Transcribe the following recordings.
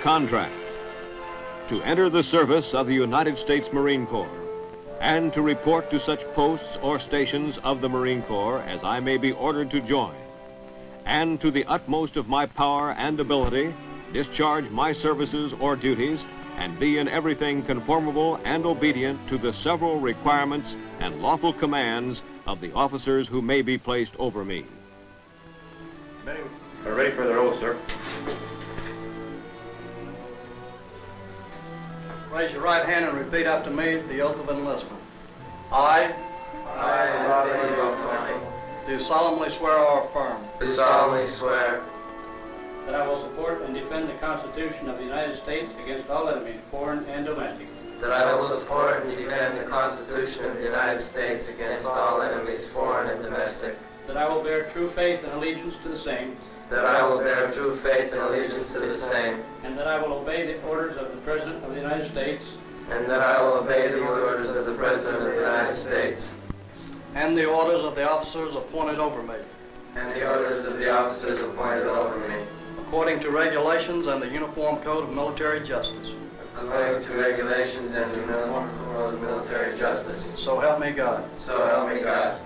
contract to enter the service of the United States Marine Corps and to report to such posts or stations of the Marine Corps as I may be ordered to join, and to the utmost of my power and ability discharge my services or duties and be in everything conformable and obedient to the several requirements and lawful commands of the officers who may be placed over me. We're ready for the roll, sir. Raise your right hand and repeat after me the oath of enlistment. I, Robert do solemnly swear or affirm do solemnly swear that I will support and defend the Constitution of the United States against all enemies, foreign and domestic. that I will support and defend the Constitution of the United States against all enemies, foreign and domestic. That I will bear true faith and allegiance to the same. That I will bear true faith and allegiance to the same. And that I will obey the orders of the President of the United States. And that I will obey the orders of the President of the United States. and the orders of the officers appointed over me, And the orders of the officers appointed over me, according to regulations and the Uniform Code of Military Justice. according to regulations and the Uniform Code of Military Justice. So help me God. So help me God.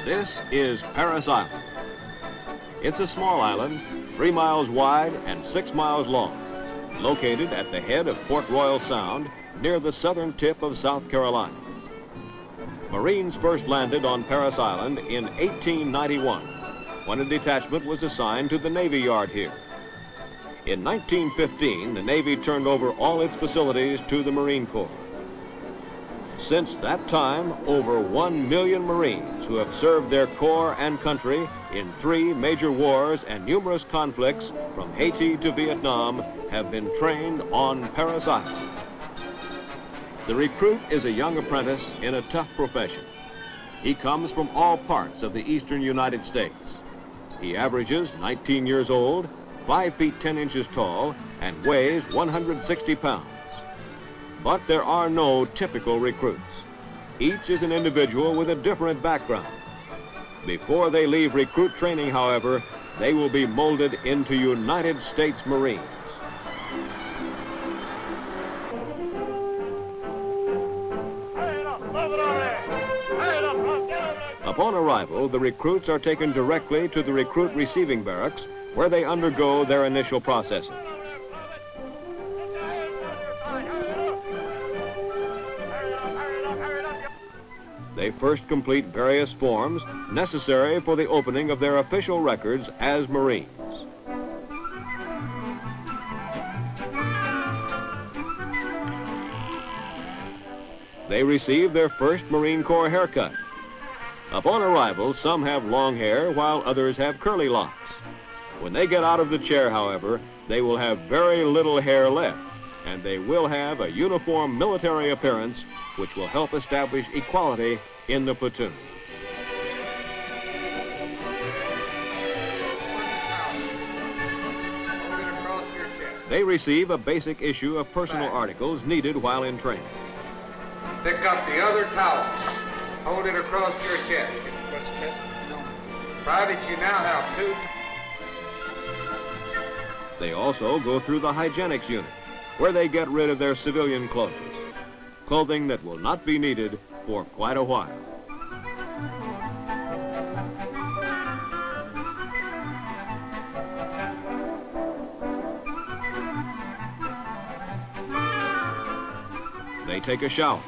This is Parris Island. It's a small island, 3 miles wide and 6 miles long, located at the head of Port Royal Sound near the southern tip of South Carolina. Marines first landed on Parris Island in 1891, when a detachment was assigned to the Navy Yard here. In 1915, the Navy turned over all its facilities to the Marine Corps. Since that time, over 1 million Marines who have served their corps and country in 3 major wars and numerous conflicts from Haiti to Vietnam have been trained on Parris Island. The recruit is a young apprentice in a tough profession. He comes from all parts of the eastern United States. He averages 19 years old, 5 feet 10 inches tall, and weighs 160 pounds. But there are no typical recruits. Each is an individual with a different background. Before they leave recruit training, however, they will be molded into United States Marines. Upon arrival, the recruits are taken directly to the recruit receiving barracks, where they undergo their initial processing. They first complete various forms necessary for the opening of their official records as Marines. They receive their first Marine Corps haircut. Upon arrival, some have long hair while others have curly locks. When they get out of the chair, however, they will have very little hair left, and they will have a uniform military appearance which will help establish equality in the platoon. They receive a basic issue of personal articles needed while in training. Pick up the other towel. Hold it across your chest. Private, you now have 2. They also go through the hygienics unit, where they get rid of their civilian clothes, clothing that will not be needed for quite a while. They take a shower.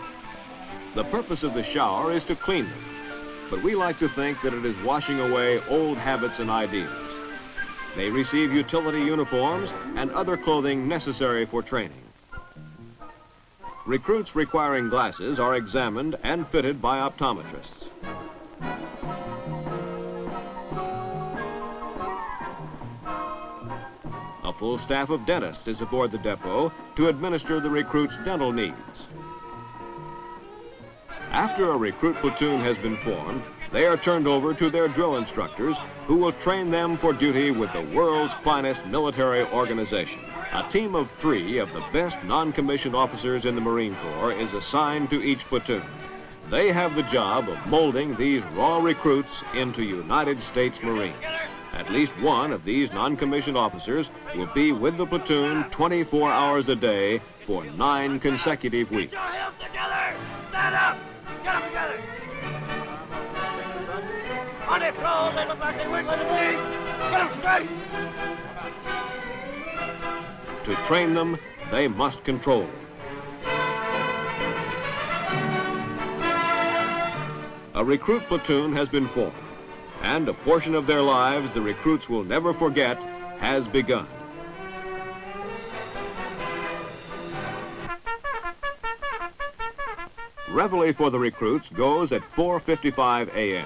The purpose of the shower is to clean them. but we like to think that it is washing away old habits and ideas. They receive utility uniforms and other clothing necessary for training. Recruits requiring glasses are examined and fitted by optometrists. A full staff of dentists is aboard the depot to administer the recruits' dental needs. After a recruit platoon has been formed, they are turned over to their drill instructors who will train them for duty with the world's finest military organization. A team of 3 of the best non-commissioned officers in the Marine Corps is assigned to each platoon. They have the job of molding these raw recruits into United States Marines. At least one of these non-commissioned officers will be with the platoon 24 hours a day for 9 consecutive weeks. Get your heels together! Stand up! Get them together! On their clothes, they look like they wiggle in the knees! Get them straight! To train them, they must control them. A recruit platoon has been formed, and a portion of their lives the recruits will never forget has begun. Reveille for the recruits goes at 4:55 a.m.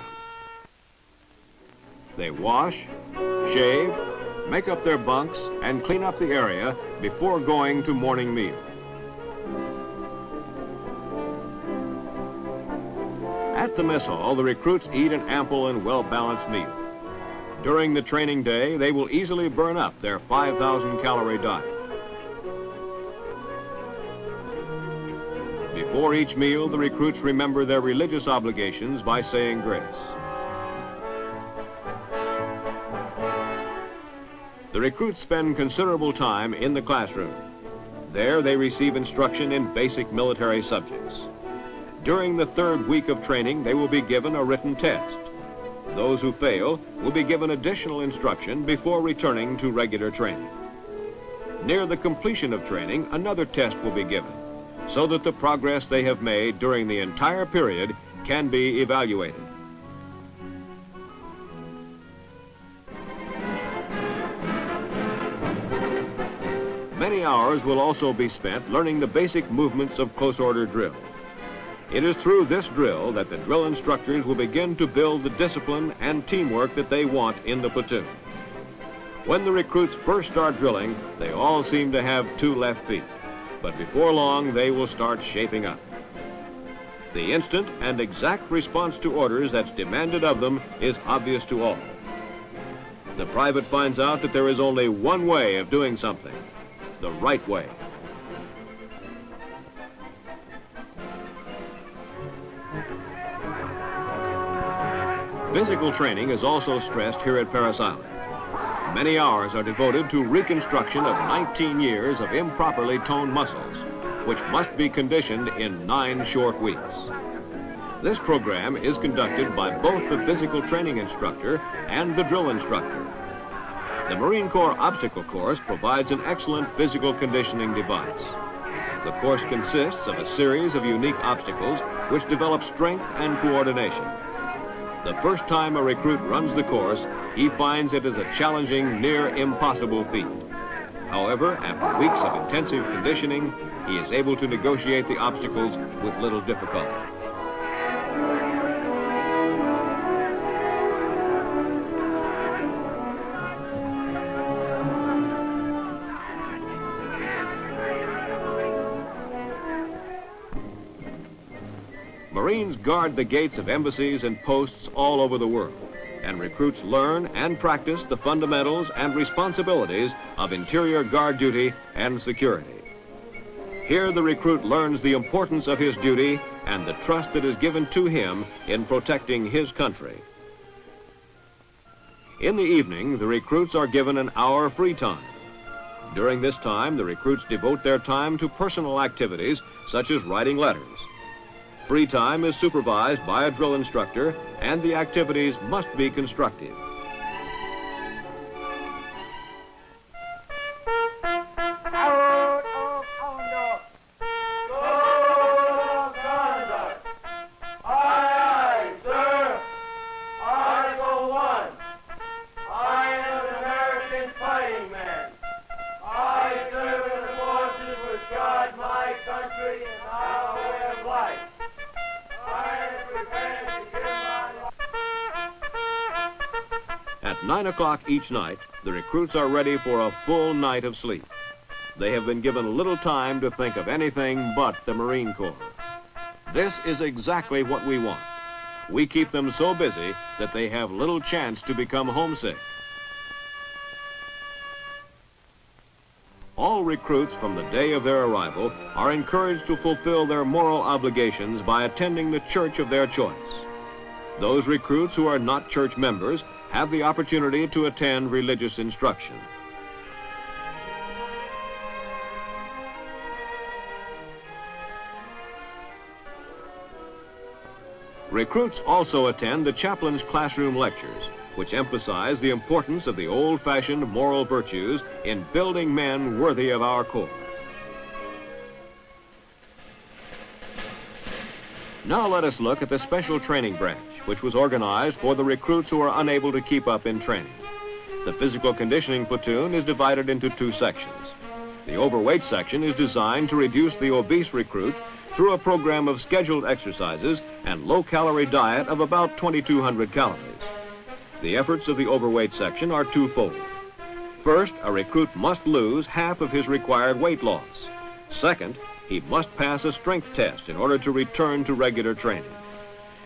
They wash, shave, make up their bunks, and clean up the area before going to morning meal. At the mess hall, the recruits eat an ample and well-balanced meal. During the training day, they will easily burn up their 5,000-calorie diet. Before each meal, the recruits remember their religious obligations by saying grace. The recruits spend considerable time in the classroom. There, they receive instruction in basic military subjects. During the 3rd week of training, they will be given a written test. Those who fail will be given additional instruction before returning to regular training. Near the completion of training, another test will be given, so that the progress they have made during the entire period can be evaluated. Many hours will also be spent learning the basic movements of close order drill. It is through this drill that the drill instructors will begin to build the discipline and teamwork that they want in the platoon. When the recruits first start drilling, they all seem to have 2 left feet, but before long they will start shaping up. The instant and exact response to orders that's demanded of them is obvious to all. The private finds out that there is only one way of doing something, the right way. Physical training is also stressed here at Parris Island. Many hours are devoted to reconstruction of 19 years of improperly toned muscles, which must be conditioned in 9 short weeks. This program is conducted by both the physical training instructor and the drill instructor. The Marine Corps obstacle course provides an excellent physical conditioning device. The course consists of a series of unique obstacles which develop strength and coordination. The first time a recruit runs the course, he finds it is a challenging, near impossible feat. However, after weeks of intensive conditioning, he is able to negotiate the obstacles with little difficulty. Marines guard the gates of embassies and posts all over the world, and recruits learn and practice the fundamentals and responsibilities of interior guard duty and security. Here the recruit learns the importance of his duty and the trust that is given to him in protecting his country. In the evening, the recruits are given an hour free time. During this time, the recruits devote their time to personal activities such as writing letters. Free time is supervised by a drill instructor, and the activities must be constructive. At 9 o'clock each night, the recruits are ready for a full night of sleep. They have been given little time to think of anything but the Marine Corps. This is exactly what we want. We keep them so busy that they have little chance to become homesick. All recruits from the day of their arrival are encouraged to fulfill their moral obligations by attending the church of their choice. Those recruits who are not church members have the opportunity to attend religious instruction. Recruits also attend the chaplain's classroom lectures, which emphasize the importance of the old-fashioned moral virtues in building men worthy of our Corps. Now let us look at the Special Training Branch, which was organized for the recruits who are unable to keep up in training. The Physical Conditioning Platoon is divided into two sections. The Overweight section is designed to reduce the obese recruit through a program of scheduled exercises and low-calorie diet of about 2,200 calories. The efforts of the Overweight section are twofold. First, a recruit must lose half of his required weight loss. Second, he must pass a strength test in order to return to regular training.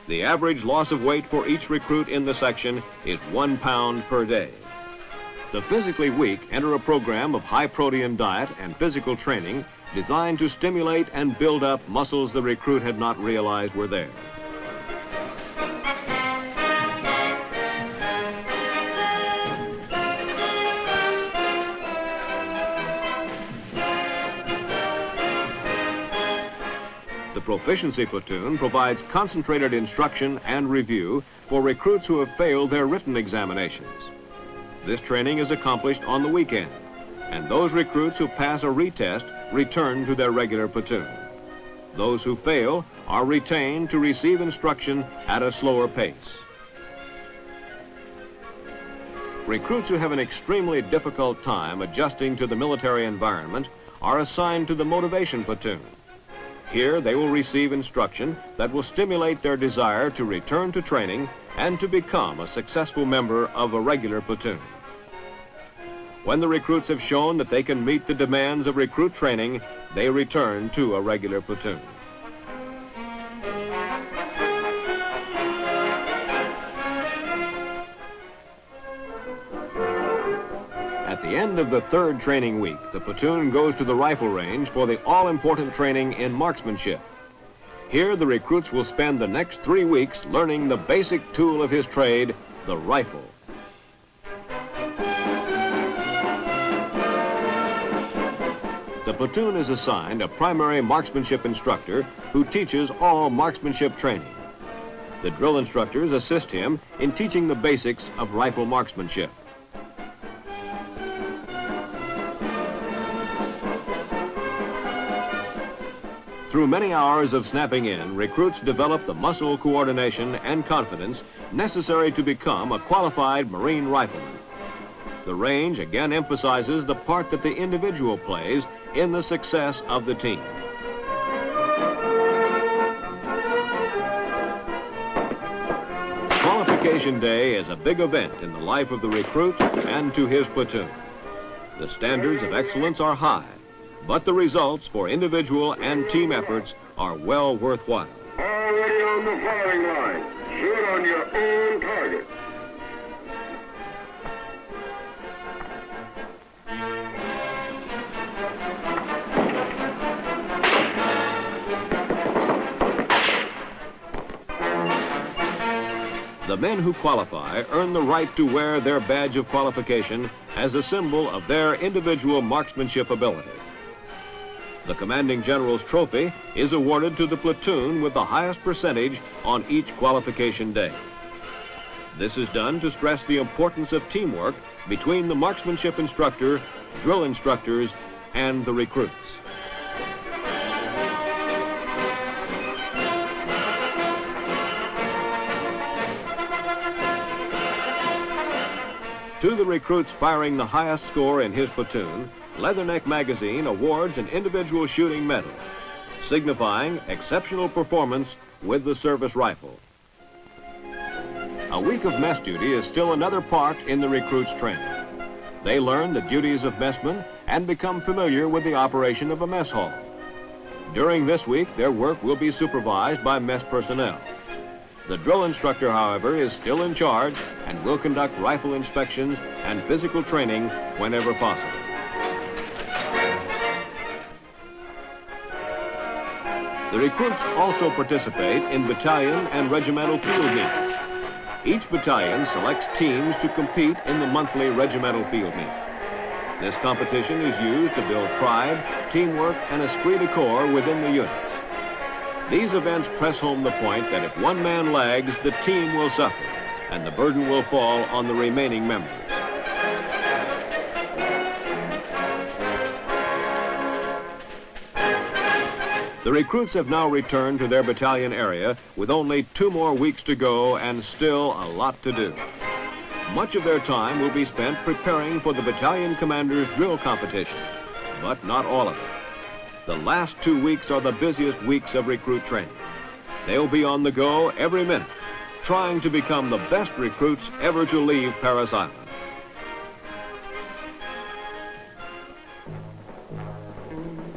The average loss of weight for each recruit in the section is 1 pound per day. The physically weak enter a program of high-protein diet and physical training designed to stimulate and build up muscles the recruit had not realized were there. The Proficiency Platoon provides concentrated instruction and review for recruits who have failed their written examinations. This training is accomplished on the weekend, and those recruits who pass a retest return to their regular platoon. Those who fail are retained to receive instruction at a slower pace. Recruits who have an extremely difficult time adjusting to the military environment are assigned to the Motivation Platoon. Here they will receive instruction that will stimulate their desire to return to training and to become a successful member of a regular platoon. When the recruits have shown that they can meet the demands of recruit training, they return to a regular platoon. At the end of the third training week, the platoon goes to the rifle range for the all-important training in marksmanship. Here, the recruits will spend the next 3 weeks learning the basic tool of his trade, the rifle. The platoon is assigned a primary marksmanship instructor who teaches all marksmanship training. The drill instructors assist him in teaching the basics of rifle marksmanship. Through many hours of snapping in, recruits develop the muscle coordination and confidence necessary to become a qualified Marine rifleman. The range again emphasizes the part that the individual plays in the success of the team. Qualification Day is a big event in the life of the recruit and to his platoon. The standards of excellence are high, but the results for individual and team efforts are well worthwhile. Already on the firing line. Shoot on your own target. The men who qualify earn the right to wear their badge of qualification as a symbol of their individual marksmanship ability. The Commanding General's trophy is awarded to the platoon with the highest percentage on each qualification day. This is done to stress the importance of teamwork between the marksmanship instructor, drill instructors, and the recruits. To the recruits firing the highest score in his platoon, Leatherneck Magazine awards an individual shooting medal, signifying exceptional performance with the service rifle. A week of mess duty is still another part in the recruits' training. They learn the duties of messmen and become familiar with the operation of a mess hall. During this week, their work will be supervised by mess personnel. The drill instructor, however, is still in charge and will conduct rifle inspections and physical training whenever possible. The recruits also participate in battalion and regimental field meets. Each battalion selects teams to compete in the monthly regimental field meet. This competition is used to build pride, teamwork, and esprit de corps within the units. These events press home the point that if one man lags, the team will suffer, and the burden will fall on the remaining members. The recruits have now returned to their battalion area with only 2 more weeks to go and still a lot to do. Much of their time will be spent preparing for the battalion commander's drill competition, but not all of it. The last 2 weeks are the busiest weeks of recruit training. They'll be on the go every minute, trying to become the best recruits ever to leave Parris Island.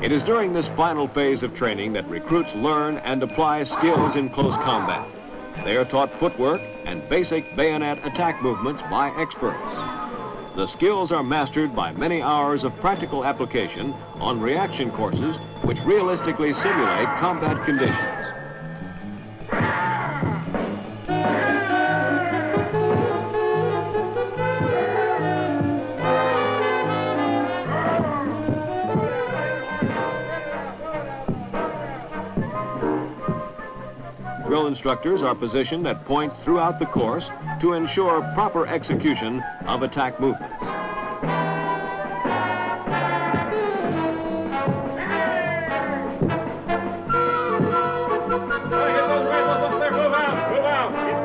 It is during this final phase of training that recruits learn and apply skills in close combat. They are taught footwork and basic bayonet attack movements by experts. The skills are mastered by many hours of practical application on reaction courses which realistically simulate combat conditions. Drill instructors are positioned at points throughout the course to ensure proper execution of attack movements. Get those rifles up there. Move out. Move out. Get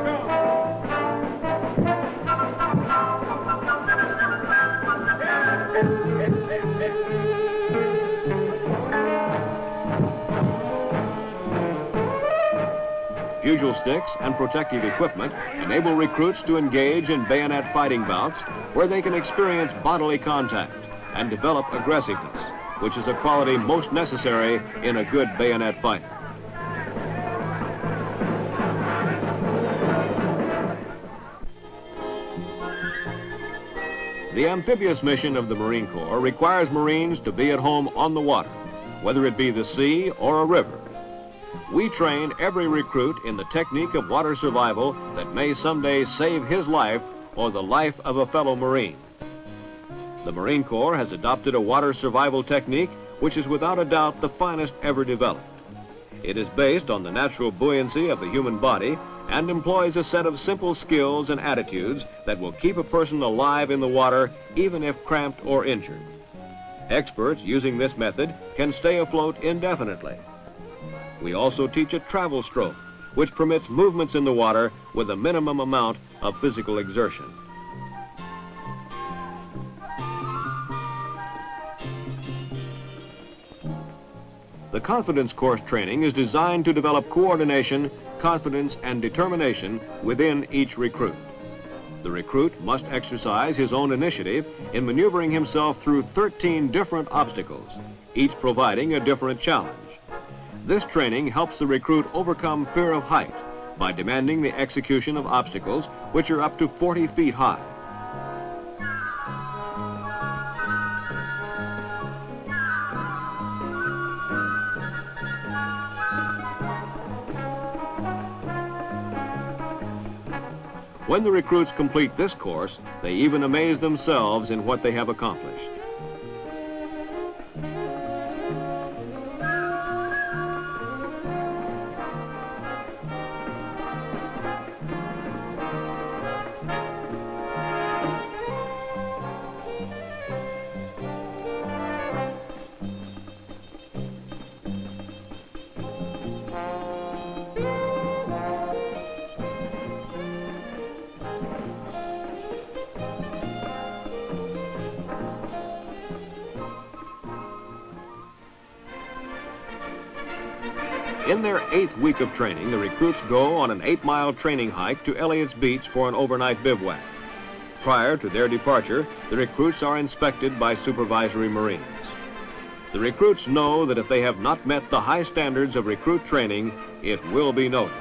Fusil sticks and protective equipment enable recruits to engage in bayonet fighting bouts where they can experience bodily contact and develop aggressiveness, which is a quality most necessary in a good bayonet fight. The amphibious mission of the Marine Corps requires Marines to be at home on the water, whether it be the sea or a river. We train every recruit in the technique of water survival that may someday save his life or the life of a fellow Marine. The Marine Corps has adopted a water survival technique which is without a doubt the finest ever developed. It is based on the natural buoyancy of the human body and employs a set of simple skills and attitudes that will keep a person alive in the water even if cramped or injured. Experts using this method can stay afloat indefinitely. We also teach a travel stroke, which permits movements in the water with a minimum amount of physical exertion. The confidence course training is designed to develop coordination, confidence, and determination within each recruit. The recruit must exercise his own initiative in maneuvering himself through 13 different obstacles, each providing a different challenge. This training helps the recruit overcome fear of height by demanding the execution of obstacles which are up to 40 feet high. When the recruits complete this course, they even amaze themselves in what they have accomplished. In their 8th week of training, the recruits go on an 8-mile training hike to Elliott's Beach for an overnight bivouac. Prior to their departure, the recruits are inspected by supervisory Marines. The recruits know that if they have not met the high standards of recruit training, it will be noted.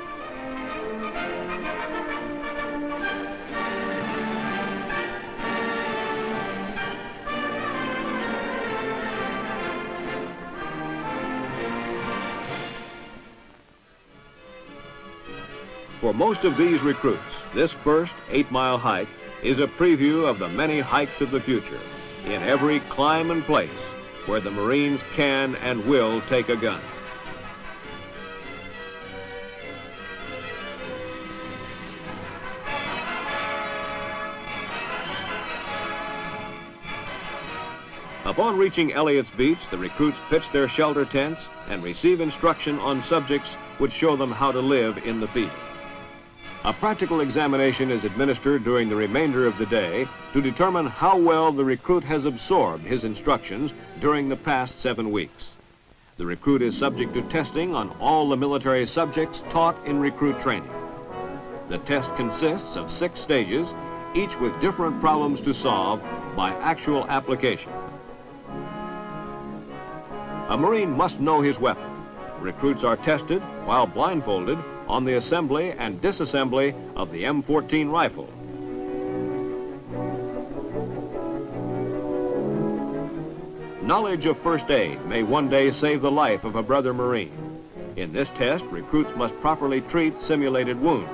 For most of these recruits, this first 8-mile hike is a preview of the many hikes of the future in every climb and place where the Marines can and will take a gun. Upon reaching Elliott's Beach, the recruits pitch their shelter tents and receive instruction on subjects which show them how to live in the field. A practical examination is administered during the remainder of the day to determine how well the recruit has absorbed his instructions during the past 7 weeks. The recruit is subject to testing on all the military subjects taught in recruit training. The test consists of 6 stages, each with different problems to solve by actual application. A Marine must know his weapon. Recruits are tested while blindfolded on the assembly and disassembly of the M14 rifle. Knowledge of first aid may one day save the life of a brother Marine. In this test, recruits must properly treat simulated wounds.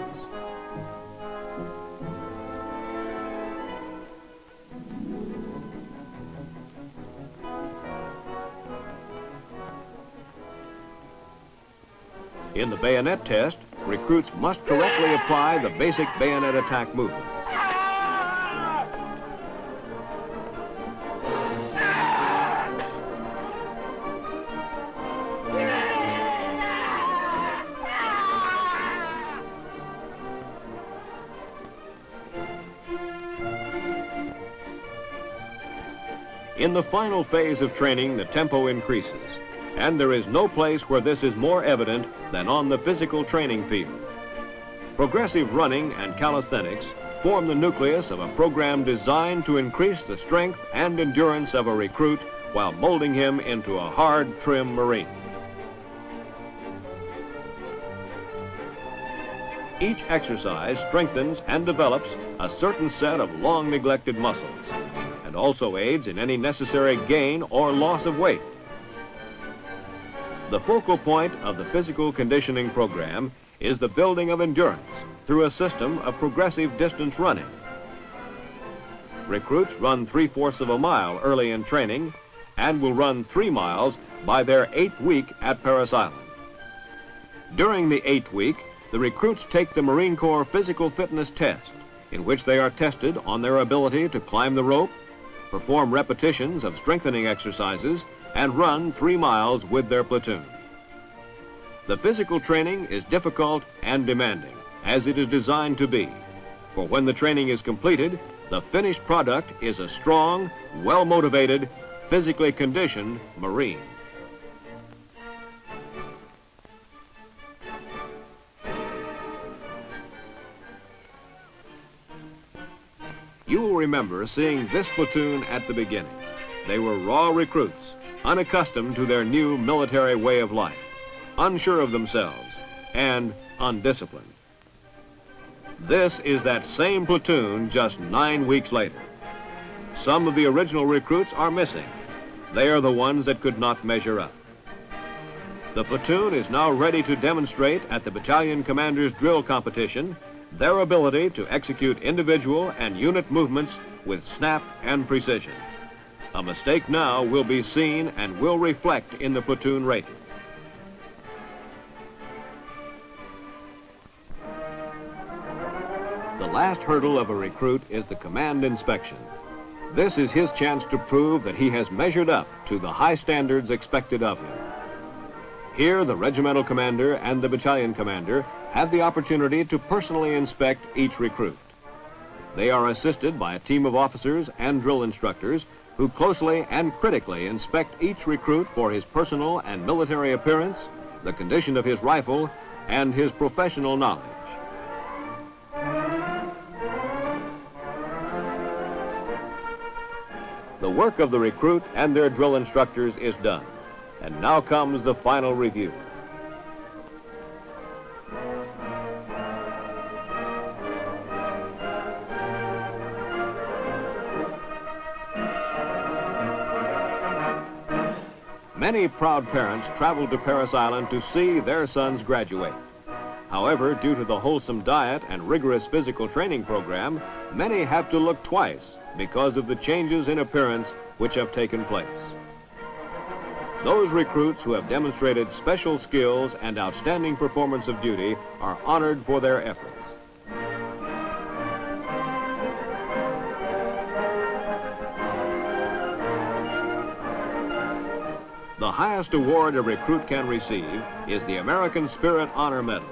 In the bayonet test, recruits must correctly apply the basic bayonet attack movements. In the final phase of training, the tempo increases, and there is no place where this is more evident than on the physical training field. Progressive running and calisthenics form the nucleus of a program designed to increase the strength and endurance of a recruit while molding him into a hard, trim Marine. Each exercise strengthens and develops a certain set of long-neglected muscles and also aids in any necessary gain or loss of weight. The focal point of the physical conditioning program is the building of endurance through a system of progressive distance running. Recruits run 3/4 of a mile early in training and will run 3 miles by their 8th week at Parris Island. During the 8th week, the recruits take the Marine Corps physical fitness test, in which they are tested on their ability to climb the rope, perform repetitions of strengthening exercises, and run 3 miles with their platoon. The physical training is difficult and demanding, as it is designed to be, for when the training is completed, the finished product is a strong, well-motivated, physically conditioned Marine. You will remember seeing this platoon at the beginning. They were raw recruits, unaccustomed to their new military way of life, unsure of themselves, and undisciplined. This is that same platoon just 9 weeks later. Some of the original recruits are missing. They are the ones that could not measure up. The platoon is now ready to demonstrate at the battalion commander's drill competition their ability to execute individual and unit movements with snap and precision. A mistake now will be seen and will reflect in the platoon rating. The last hurdle of a recruit is the command inspection. This is his chance to prove that he has measured up to the high standards expected of him. Here, the regimental commander and the battalion commander have the opportunity to personally inspect each recruit. They are assisted by a team of officers and drill instructors who closely and critically inspect each recruit for his personal and military appearance, the condition of his rifle, and his professional knowledge. The work of the recruit and their drill instructors is done, and now comes the final review. Many proud parents travel to Parris Island to see their sons graduate. However, due to the wholesome diet and rigorous physical training program, many have to look twice because of the changes in appearance which have taken place. Those recruits who have demonstrated special skills and outstanding performance of duty are honored for their efforts. The highest award a recruit can receive is the American Spirit Honor Medal,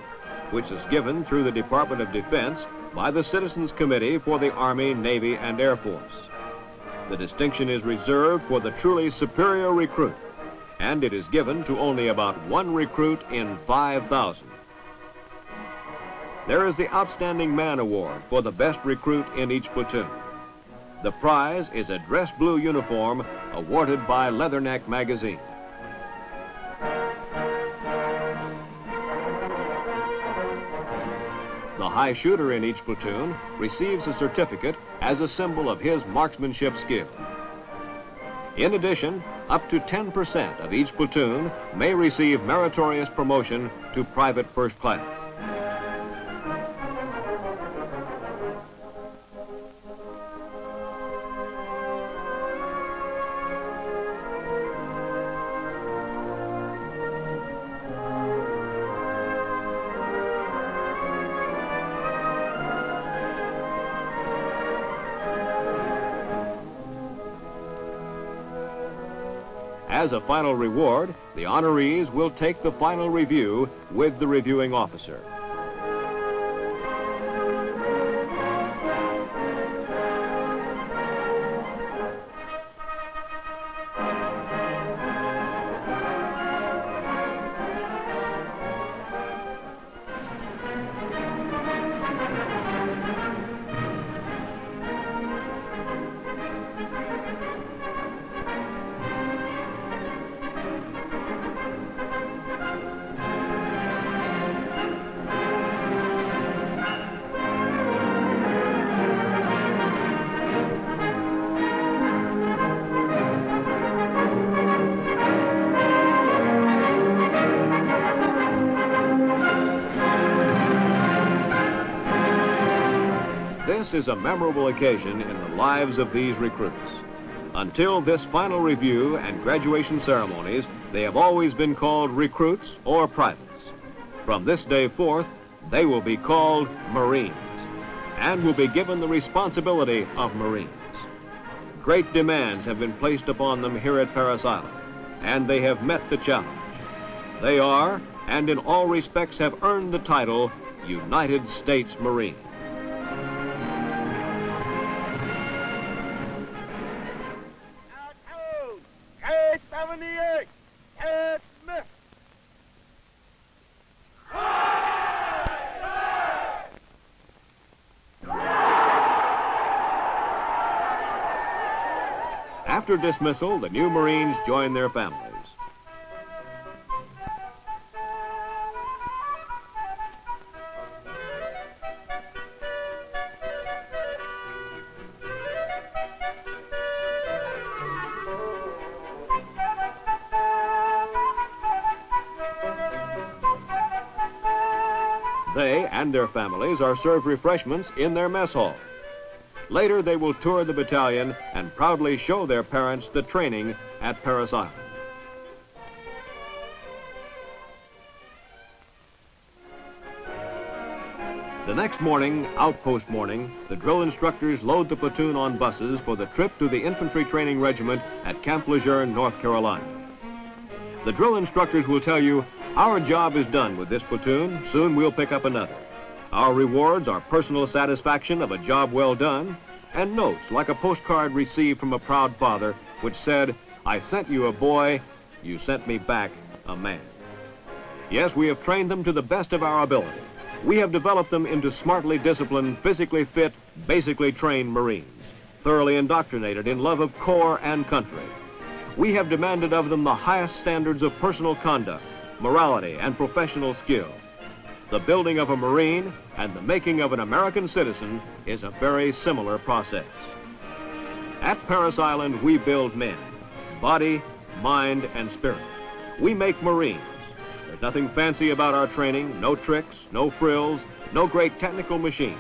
which is given through the Department of Defense by the Citizens Committee for the Army, Navy, and Air Force. The distinction is reserved for the truly superior recruit, and it is given to only about one recruit in 5,000. There is the Outstanding Man Award for the best recruit in each platoon. The prize is a dress blue uniform awarded by Leatherneck magazine. The high shooter in each platoon receives a certificate as a symbol of his marksmanship skill. In addition, up to 10% of each platoon may receive meritorious promotion to private first class. As a final reward, the honorees will take the final review with the reviewing officer. This is a memorable occasion in the lives of these recruits. Until this final review and graduation ceremonies, they have always been called recruits or privates. From this day forth, they will be called Marines and will be given the responsibility of Marines. Great demands have been placed upon them here at Parris Island, and they have met the challenge. They are, and in all respects have earned the title, United States Marine. After dismissal, the new Marines join their families. They and their families are served refreshments in their mess hall. Later, they will tour the battalion and proudly show their parents the training at Parris Island. The next morning, outpost morning, the drill instructors load the platoon on buses for the trip to the infantry training regiment at Camp Lejeune, North Carolina. The drill instructors will tell you, our job is done with this platoon, soon we'll pick up another. Our rewards are personal satisfaction of a job well done, and notes like a postcard received from a proud father which said, I sent you a boy, you sent me back a man. Yes, we have trained them to the best of our ability. We have developed them into smartly disciplined, physically fit, basically trained Marines, thoroughly indoctrinated in love of corps and country. We have demanded of them the highest standards of personal conduct, morality, and professional skill. The building of a Marine and the making of an American citizen is a very similar process. At Parris Island, we build men, body, mind, and spirit. We make Marines. There's nothing fancy about our training, no tricks, no frills, no great technical machines,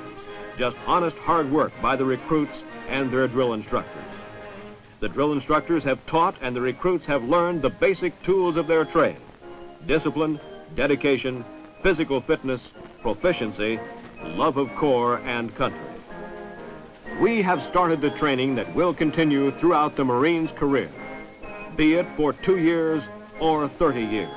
just honest hard work by the recruits and their drill instructors. The drill instructors have taught and the recruits have learned the basic tools of their trade: discipline, dedication, physical fitness, proficiency, love of corps and country. We have started the training that will continue throughout the Marine's career, be it for 2 years or 30 years.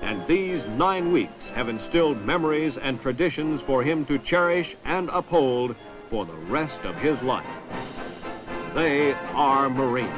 And these 9 weeks have instilled memories and traditions for him to cherish and uphold for the rest of his life. They are Marines.